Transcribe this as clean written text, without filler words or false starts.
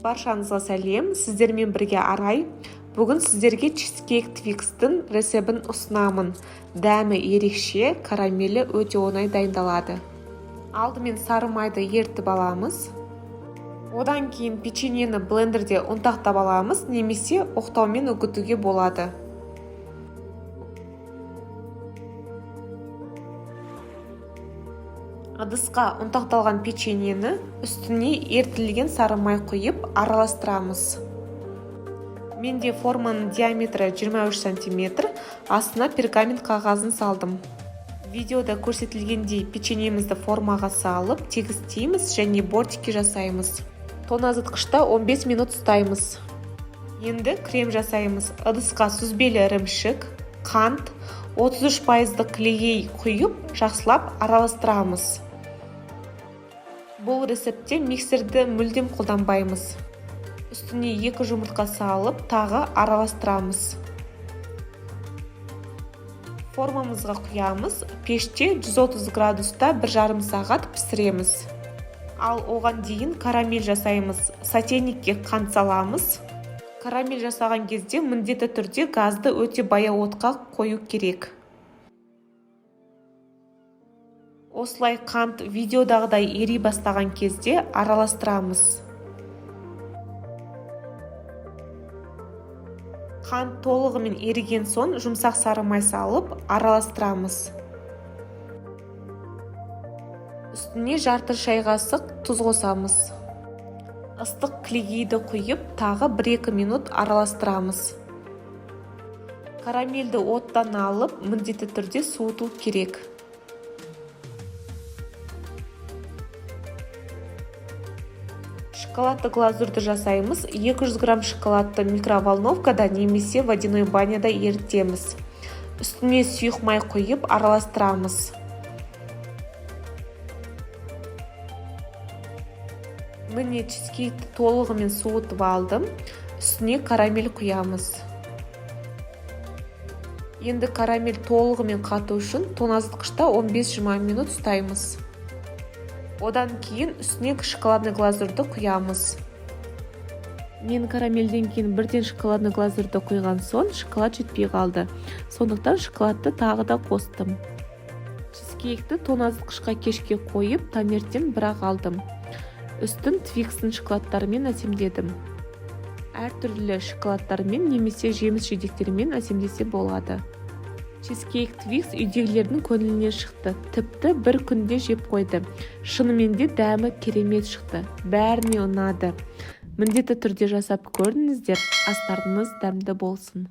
Баршаңызға сәлем, сіздермен бірге Арай. Бүгін сіздерге чизкейк твикстің рецебін ұсынамын. Дәмі ерекше, карамелі өте оңай дайындалады. Алдымен сары майды ертіп аламыз. Одан кейін печеньені блендерде ұнтақтап аламыз, немесе оқтаумен үгітуге болады. Ыдысқа ұнтақталған печеньені үстіне ертілген сары май құйып араластырамыз. Менде форманың диаметрі 23 см, астына пергамент қағазын салдым. Видеода көрсетілгендей печеньемізді формаға салып, тегістейміз және бортики жасаймыз. Тоңазытқышта 15 минут ұстаймыз. Енді крем жасаймыз. Ыдысқа сүзбелі ірімшік, қант, 33% клейгей құйып, жақсылап араластырамыз. Бұл рецептте миксерді мүлдем қолданбаймыз. Үстіне 2 жұмыртқа салып, тағы араластырамыз. Формамызға құямыз. Пеште 130 градуста 1,5 сағат пісіреміз. Ал оған дейін карамель жасаймыз. Сотейникке қант саламыз. Карамель жасаған кезде міндетті түрде газды өте баяу отқа қою керек. Осылай қант видеодағыдай ери бастаған кезде араластырамыз. Қант толығымен еріген соң жұмсақ сары май салып араластырамыз. Үстіне жарты шай қасық тұз қосамыз. Ыстық клейгейді құйып, тағы 1-2 минут араластырамыз. Карамельді оттан алып, міндетті түрде суыту керек. Шоколадты глазурды жасаймыз. 200 грамм шоколадты микроволновкада немесе водяной баняда ерітеміз. Үстіне сұйық май құйып араластырамыз. Міне чизкейкті толығымен суытып алдым. Үстіне карамель құямыз. Енді карамель толығымен қату үшін тоңазытқышта 15-20 минут ұстаймыз. Одан кейін үстіне шоколадный глазурды құямыз. Мен карамельден кейін бірден шоколадный глазурды құйған соң шоколад жетпей қалды. Сондықтан шоколадты тағы да қостым. Чизкейкті тоңазытқышқа кешке қойып, таңертең бірақ алдым. Үстін твикстің шоколадтарымен әсемдедім. Әртүрлі шоколадтармен немесе жеміс жидектермен әсемдесе болады. Чизкейк твикс үйдегілердің көңіліне шықты. Тіпті бір күнде жеп қойды. Шынымен де дәмі керемет шықты. Бәріне ұнады. Міндетті түрде жасап көріңіздер, астарыңыз дәмді болсын.